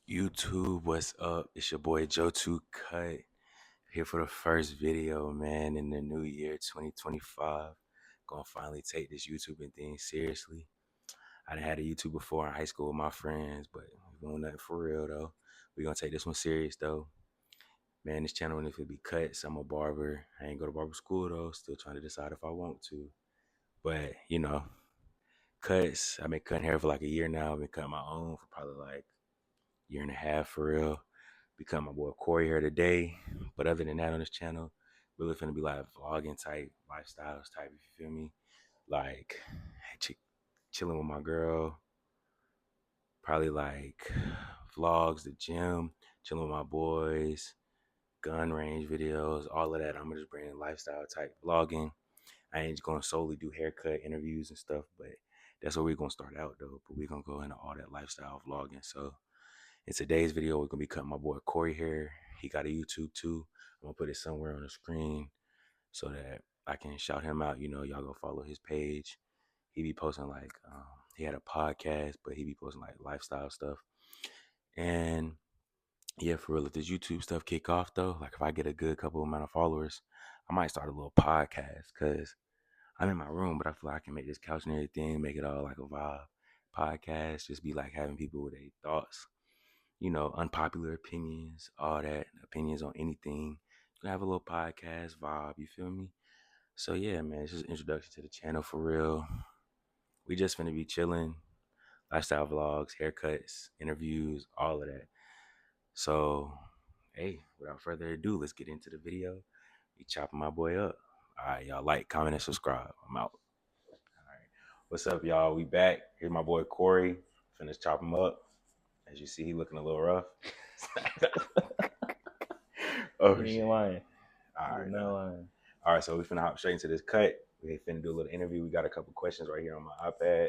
YouTube, what's up? It's your boy Joe 2 Cut here for the first video, man, in the new year 2025. Gonna finally take this YouTubing thing seriously. I done had a YouTube before in high school with my friends, but we doing nothing for real though. We gonna take this one serious though. Man, this channel if it be cuts, I'm a barber. I ain't go to barber school though, still trying to decide if I want to. But cuts. I've been cutting hair for like a year now. I've been cutting my own for probably like year and a half for real. Become my boy Corey here today. But other than that on this channel, really finna be like vlogging type, lifestyles type, if you feel me. Like chilling with my girl, probably like vlogs, the gym, chilling with my boys, gun range videos, all of that. I'm gonna just bring lifestyle type vlogging. I ain't just gonna solely do haircut interviews and stuff, but that's where we're gonna start out though. But we're gonna go into all that lifestyle vlogging. So in today's video, we're gonna be cutting my boy Corey hair. He got a YouTube too. I'm gonna put it somewhere on the screen so that I can shout him out. Y'all go follow his page. He be posting like he had a podcast, but he be posting like lifestyle stuff. And yeah, for real, if this YouTube stuff kick off though, like if I get a good couple amount of followers, I might start a little podcast because I'm in my room, but I feel like I can make this couch and everything, make it all like a vibe podcast. Just be like having people with their thoughts, unpopular opinions, all that, opinions on anything. You can have a little podcast vibe, you feel me? So yeah, man, it's just an introduction to the channel for real. We just finna be chilling, lifestyle vlogs, haircuts, interviews, all of that. So, hey, without further ado, let's get into the video. We chopping my boy up. All right, y'all like, comment, and subscribe. I'm out. All right, what's up, y'all? We back. Here's my boy Corey. Finna chop him up. As you see, he looking a little rough. Oh You shit! ain't lying. All right, You're not lying. all right. So we finna hop straight into this cut. We finna do a little interview. We got a couple questions right here on my iPad.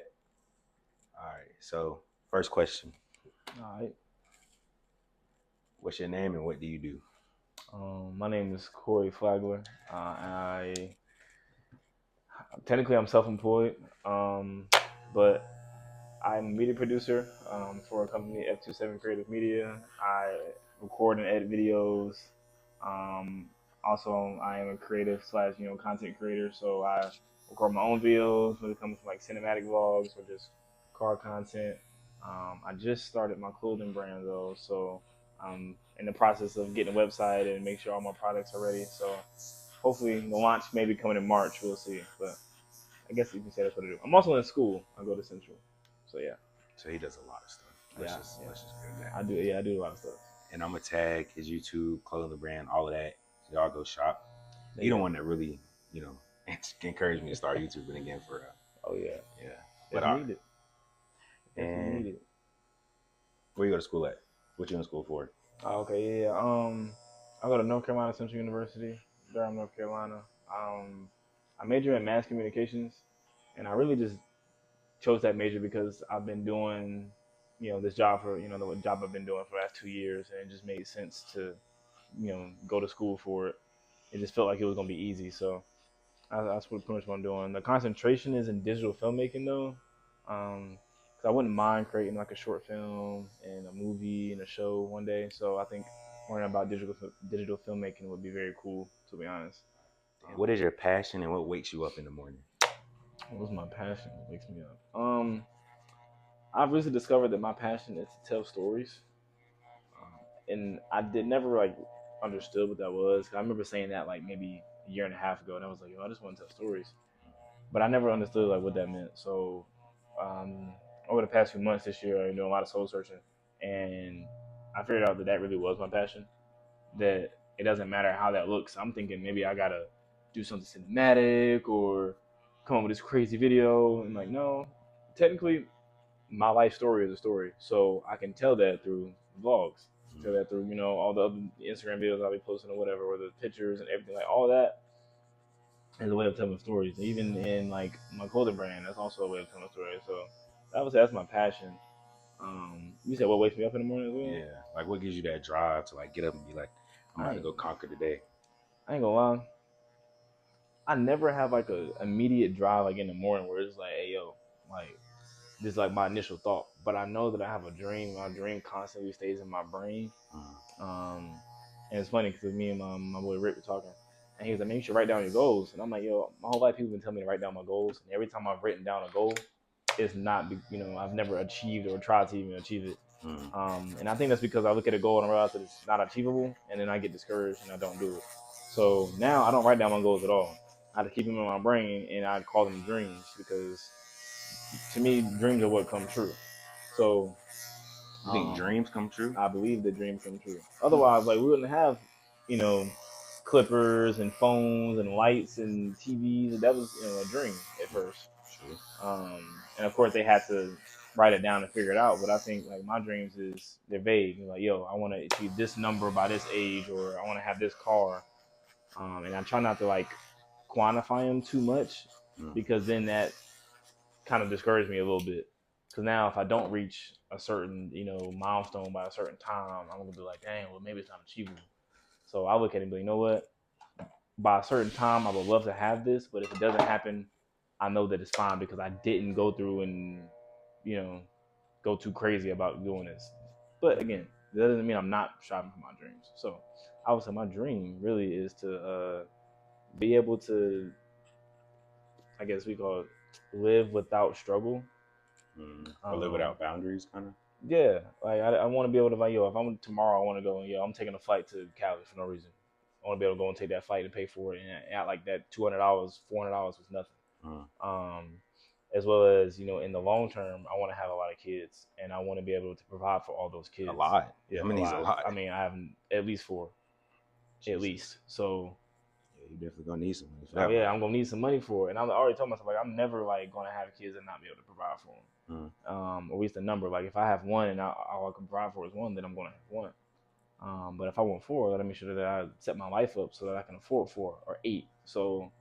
All right. So first question: All right. what's your name and what do you do? My name is Corey Flagler. Technically I'm self-employed, but I'm a media producer for a company, F27 Creative Media. I record and edit videos. Um, Also, I am a creative slash content creator, so I record my own videos when it comes to like cinematic vlogs or just car content. I just started my clothing brand though, so I'm in the process of getting a website and make sure all my products are ready. So hopefully the launch may be coming in March. We'll see, but I guess you can say that's what I do. I'm also in school. I go to Central, so yeah. So he does a lot of stuff. Let's Yeah, just yeah. let's just get that. I do. Yeah, I do a lot of stuff. And I'm gonna tag his YouTube, clothing brand, all of that. So y'all go shop. He the Yeah. one that really, encouraged me to start YouTubing again for real. Oh yeah. Yeah. But It's all right. needed. Definitely And needed. where you go to school at? What you in school for? Oh, okay. Yeah. I go to North Carolina Central University, Durham, North Carolina. I major in mass communications, and I really just chose that major because I've been doing, this job for the job I've been doing for the last 2 years, and it just made sense to, go to school for it. It just felt like it was gonna be easy, so that's what pretty much what I'm doing. The concentration is in digital filmmaking though, because I wouldn't mind creating like a short film and a movie and a show one day. So I think learning about digital filmmaking would be very cool, to be honest. What is your passion and what wakes you up in the morning? What's my passion? What wakes me up? I've recently discovered that my passion is to tell stories, and I did never like understood what that was. I remember saying that like maybe a year and a half ago, and I was like, yo, I just want to tell stories, but I never understood like what that meant. So um, over the past few months this year, I've been doing a lot of soul searching, and I figured out that that really was my passion. That it doesn't matter how that looks. I'm thinking maybe I gotta do something cinematic or come up with this crazy video. And like, no, technically, my life story is a story, so I can tell that through vlogs. Tell that through all the other Instagram videos I'll be posting or whatever, or the pictures and everything like all that as a way of telling stories. Even in like my clothing brand, that's also a way of telling stories. So I would say that's my passion. You said what wakes me up in the morning as well? Yeah. Like what gives you that drive to like get up and be like, I'm I about to ain't, go conquer the day. I ain't gonna lie. I never have like a immediate drive like in the morning where it's like, hey yo, like just like my initial thought. But I know that I have a dream. My dream constantly stays in my brain. And it's funny because me and my boy Rick were talking, and he was like, "Man, you should write down your goals." And I'm like, "Yo, my whole life people been telling me to write down my goals, and every time I've written down a goal, it's not, I've never achieved or tried to even achieve it." And I think that's because I look at a goal and I realize that it's not achievable, and then I get discouraged and I don't do it. So now I don't write down my goals at all. I just keep them in my brain and I call them dreams because to me, dreams are what come true. So You think dreams come true? I believe that dreams come true. Otherwise, like we wouldn't have, you know, clippers and phones and lights and TVs. That was, a dream at first. True. And of course, they had to write it down and figure it out. But I think like my dreams they're vague. Like, yo, I want to achieve this number by this age, or I want to have this car. And I try not to like quantify them too much because then that kind of discouraged me a little bit. Because now if I don't reach a certain, milestone by a certain time, I'm gonna be like, dang, well maybe it's not achievable. So I look at it and be like, you know what? By a certain time, I would love to have this, but if it doesn't happen, I know that it's fine because I didn't go through and, go too crazy about doing this. But again, that doesn't mean I'm not striving for my dreams. So I would say my dream really is to be able to, I guess we call it, live without struggle. Or live without boundaries, kind of. Yeah, like I want to be able to, like, yo, if I'm tomorrow, I want to go, I'm taking a flight to Cali for no reason. I want to be able to go and take that flight and pay for it, and act like that $200, $400 was nothing. As well as, in the long term, I want to have a lot of kids, and I want to be able to provide for all those kids. A lot. Yeah, I mean, a lot. I mean, I have at least 4, at least. So yeah, you definitely gonna need some money for that. Yeah, I'm gonna need some money for it, and I already told myself like I'm never like gonna have kids and not be able to provide for them. Or at least a number. Like if I have one and all I can provide for is one, then I'm gonna have one. But if I want 4, let me make sure that I set my life up so that I can afford 4 or 8. So,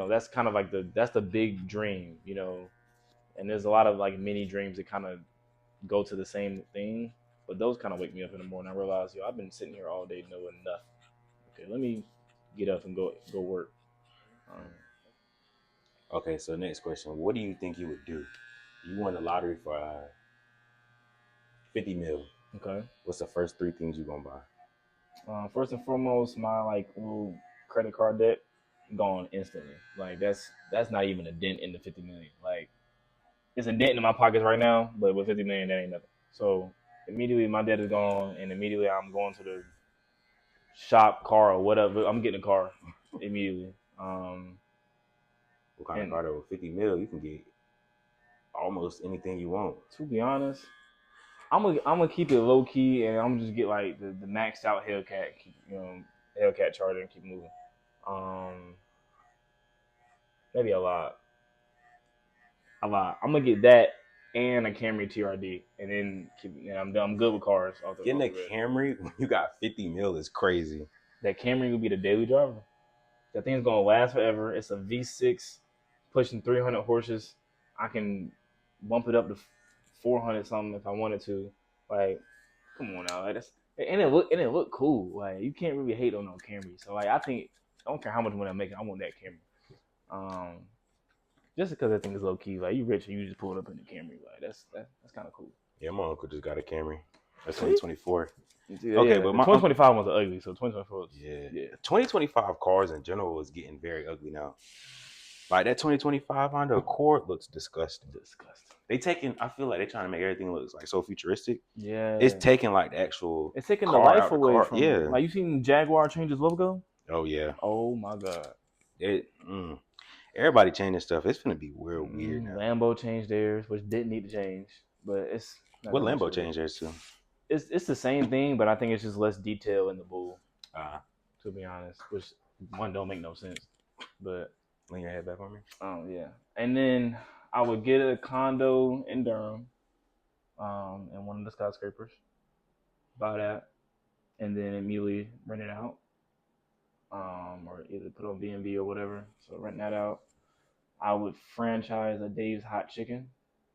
that's kind of like that's the big dream, And there's a lot of like mini dreams that kind of go to the same thing, but those kind of wake me up in the morning. I realize, I've been sitting here all day knowing nothing. Okay, let me get up and go work. Okay, so next question: what do you think you would do? You won the lottery for 50 mil. Okay. What's the first 3 things you gonna buy? First and foremost, my like little credit card debt gone instantly. Like that's not even a dent in the 50 million. Like it's a dent in my pockets right now, but with 50 million, that ain't nothing. So immediately my debt is gone, and immediately I'm going to the shop, car, or whatever. I'm getting a car immediately. What kind of car though? 50 mil, you can get almost anything you want. To be honest, I'm gonna keep it low key, and I'm just get like the maxed out Hellcat, Hellcat Charger, and keep moving. Maybe a lot. I'm gonna get that and a Camry TRD, and then I'm good with cars. Getting a Camry when you got 50 mil is crazy. That Camry will be the daily driver. That thing's gonna last forever. It's a V6, pushing 300 horses. I can bump it up to 400 something if I wanted to. Like, come on now, like and it look cool. Like you can't really hate on no Camry. So like I don't care how much money I'm making, I want that Camry. Just because that thing is low key. Like you rich and you just pull it up in the Camry. Like that's kind of cool. Yeah, my uncle just got a Camry. That's 2024. Yeah, okay, but my 2025 ones are ugly. So 2024. Yeah. 2025 cars in general is getting very ugly now. Like that 2025 Honda Accord looks disgusting. I feel like they're trying to make everything look like so futuristic. Yeah. It's taking like the actual. It's taking the life away from it. Like you seen Jaguar change its logo? Oh yeah. Oh my god. Everybody changing stuff. It's gonna be weird now. Lambo changed theirs, which didn't need to change, but it's. What Lambo changed theirs to? It's the same thing, but I think it's just less detail in the bull. To be honest, which one don't make no sense, but. Lean your head back on me. Oh yeah, and then I would get a condo in Durham, in one of the skyscrapers. Buy that, and then immediately rent it out, or either put on B&B or whatever. So rent that out. I would franchise a Dave's Hot Chicken.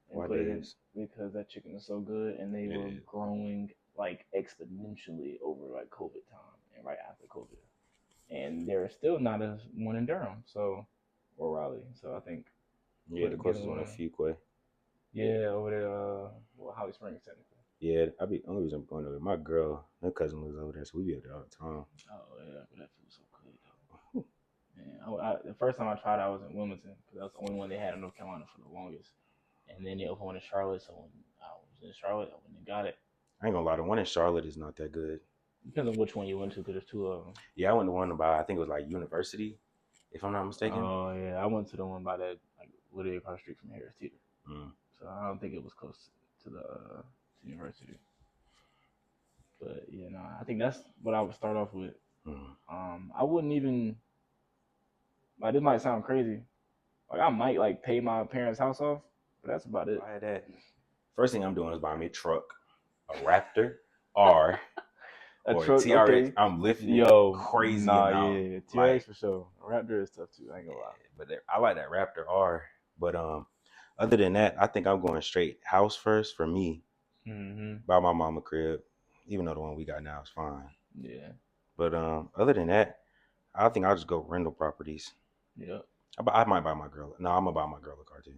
Why Dave's? Because that chicken is so good, and they were growing like exponentially over like COVID time and right after COVID, and there is still not a one in Durham. So. Or Raleigh, so I think. Yeah, the closest one is Fuquay. Yeah, over there. Well, Holly Springs technically. Yeah, only reason I'm going over there. My girl, her cousin lives over there, so we be up there all the time. Oh yeah, but that feels so good though. Man, the first time I tried, I was in Wilmington because that was the only one they had in North Carolina for the longest. And then they opened one in Charlotte, so when I was in Charlotte, I went and got it. I ain't gonna lie, the one in Charlotte is not that good. Depends on which one you went to, because there's two of them. Yeah, I went to one about I think it was like University, if I'm not mistaken. Oh yeah, I went to the one by that, like literally across the street from Harris Teeter. Mm. So I don't think it was close to the university. But yeah, no, I think that's what I would start off with. I wouldn't even like, this might sound crazy. Like I might like pay my parents' house off, but that's about it. Buy that. First thing I'm doing is buying me a truck, a Raptor, or A or truck, a TRX. okay. I'm lifting Yo, crazy nah, amount. yeah, TRX Like, for sure. Raptor is tough too. I ain't gonna lie. but I like that Raptor R. But other than that, I think I'm going straight house first for me. Buy my mama crib, even though the one we got now is fine. Yeah. But other than that, I think I'll just go rental properties. Yeah. I might buy my girl. No, I'm gonna buy my girl a car too.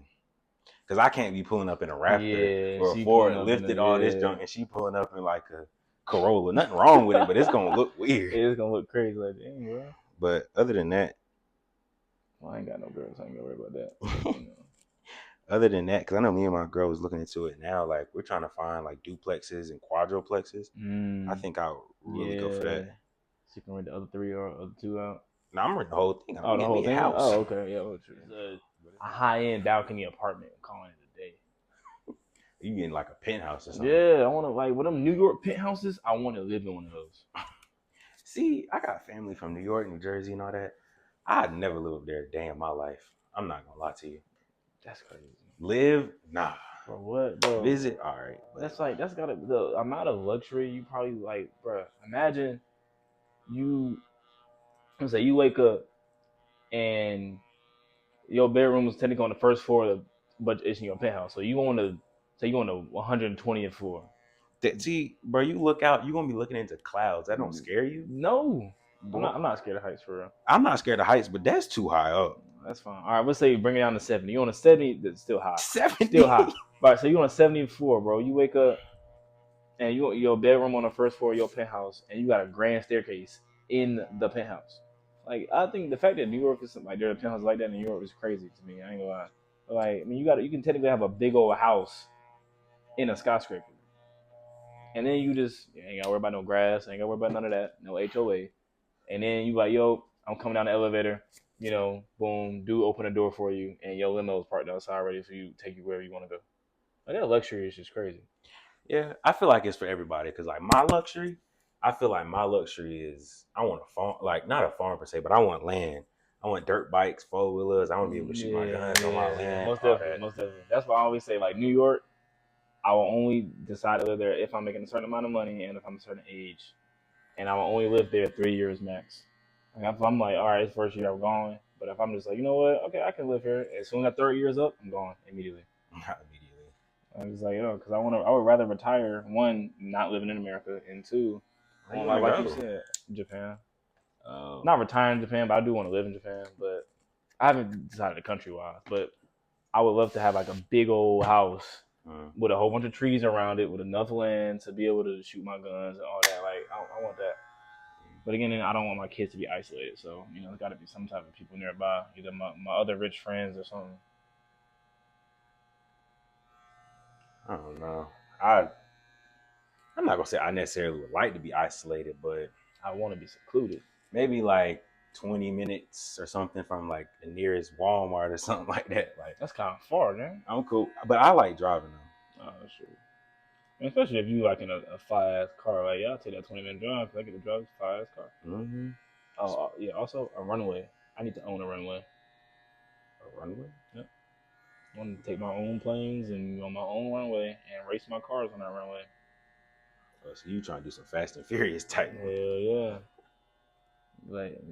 Cause I can't be pulling up in a Raptor or a Ford lifted all this junk, and she pulling up in like a Corolla. Nothing wrong with it, but it's gonna look weird. It's gonna look crazy, like, dang, bro. But other than that, well, I ain't got no girls. I ain't gonna worry about that. You know. Other than that, because I know me and my girl was looking into it now. Like we're trying to find like duplexes and quadruplexes. I think I'll really go for that. So you can rent the other three or other two out. No, I'm renting the whole thing. Oh, the whole thing. House. Oh, okay, yeah. It's a high-end balcony apartment. Calling it a day. You getting like a penthouse or something? Yeah, I want to like with them New York penthouses. I want to live in one of those. See, I got family from New York, New Jersey, and all that. I'd never live up there a day in my life. I'm not gonna lie to you. That's crazy. Live? Nah. For what, bro? Visit? All right. That's gotta the amount of luxury you probably like, bro. Imagine you, let's say you wake up and your bedroom is technically on the first floor, but it's in your penthouse. So you on the 120th floor. See, bro, you look out, you're gonna be looking into clouds. That don't scare you? No. I'm not scared of heights for real. I'm not scared of heights, but that's too high up. That's fine. All right, let's say you bring it down to 70. You on a 70, that's still high. 70? Still high. All right, so you on a 70th floor, bro. You wake up and your bedroom on the first floor of your penthouse, and you got a grand staircase in the penthouse. Like, I think the fact that New York is like there's a penthouse like that in New York is crazy to me. I ain't gonna lie. But like, I mean, you can technically have a big old house in a skyscraper, and then you ain't gotta worry about no grass, ain't gotta worry about none of that, no HOA, and then you like, yo, I'm coming down the elevator, boom, dude, open the door for you, and your limo is parked outside ready for you, take you wherever you want to go. Like, that luxury is just crazy. Yeah, I feel like it's for everybody because like I feel like my luxury is I want a farm, like not a farm per se, but I want land. I want dirt bikes, 4-wheelers. I want to be able to shoot my guns on my land. Most definitely. That's why I always say, like, New York, I will only decide to live there if I'm making a certain amount of money and if I'm a certain age, and I will only live there 3 years max. Like, if I'm like, all right, it's first year I'm going, but if I'm just like, you know what, okay, I can live here. As soon as I 30 years up, I'm gone immediately. Not immediately. I'm just like, because I would rather retire, one, not living in America, and two, like you said, Japan. Not retire in Japan, but I do want to live in Japan. But I haven't decided the country wise. But I would love to have like a big old house with a whole bunch of trees around it, with enough land to be able to shoot my guns and all that. Like, I want that. But again, I don't want my kids to be isolated. So, there's got to be some type of people nearby, either my other rich friends or something. I don't know. I'm not gonna say I necessarily would like to be isolated, but I want to be secluded. Maybe like 20 minutes or something from like the nearest Walmart or something like that. Like, that's kind of far, man. I'm cool, but I like driving though. Oh, sure. And especially if you like in a fire ass car, like, yeah, I'll take that 20-minute drive because I get to drive a fire ass car. Mm-hmm. Oh yeah. Also a runway. I need to own a runway. A runway? Yep. I want to take my own planes and go on my own runway and race my cars on that runway. Oh, so you trying to do some Fast and Furious type? Hell yeah.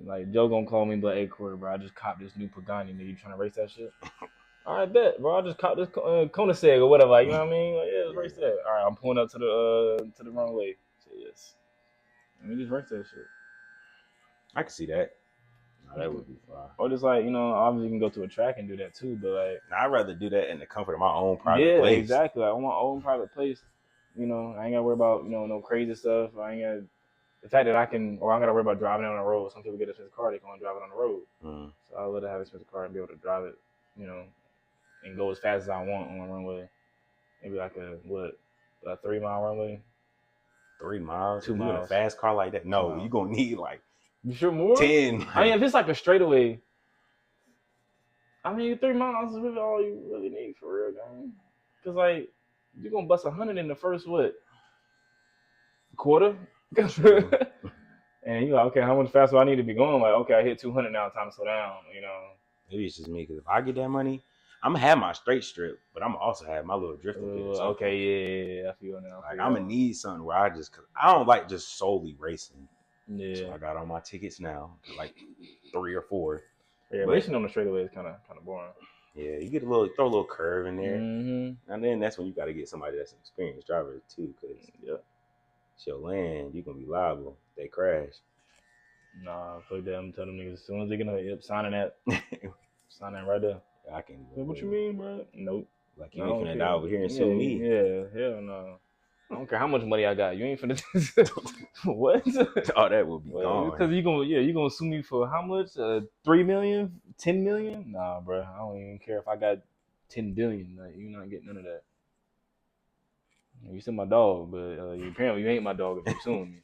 Like Joe gonna call me, but hey Corey, bro, I just copped this new Pagani. Nigga, you trying to race that shit? All right, bet, bro. I just copped this Koenigsegg or whatever. Like, you know what I mean? Like, yeah, let's race that. All right, I'm pulling up to the runway. Say yes. Let me just race that shit. I can see that. Nah, that would be fun. Or just like, obviously you can go to a track and do that too, but like, Now, I'd rather do that in the comfort of my own private yeah, place. exactly. Like, on my own private place, I ain't gotta worry about, no crazy stuff. I ain't got the fact that I gotta worry about driving it on the road. Some people get a expensive car, they can only drive it on the road. Mm. So I'd rather have an expensive car and be able to drive it, and go as fast as I want on a runway. Maybe like a 3 mile runway. 3 miles? 2 If you in a miles. fast car like that, 2 no, miles. you gonna need like You sure more? 10. I mean, if it's like a straightaway, 3 miles is really all you really need for real, gang. Cause like you're gonna bust 100 in the first quarter, and you're like, okay, how much faster do I need to be going? Like, okay, I hit 200 now, time to slow down. Maybe it's just me, because if I get that money, I'm gonna have my straight strip, but I'm also have my little drifting bit. Okay, yeah, I feel now. Like, I'm gonna need something where cause I don't like just solely racing. Yeah. So I got all my tickets now, like 3 or 4. Yeah, But racing on the straightaway is kind of boring. yeah, you get throw a little curve in there, and then that's when you got to get somebody that's an experienced driver too, because it's your land, you gonna be liable if they crash. Nah, fuck that. I'm telling them niggas as soon as they get signing that, sign that right there. I can't. What you mean, bro? Nope. Like, you ain't finna die over here and sue me. Yeah, hell no. I don't care how much money I got. You ain't finna. What? Oh, that would be gone. Because you gonna sue me for how much? 3 million, 10 million? Nah, bro. I don't even care if I got 10 billion. Like, you not getting none of that. You still my dog, but apparently you ain't my dog if you suing me.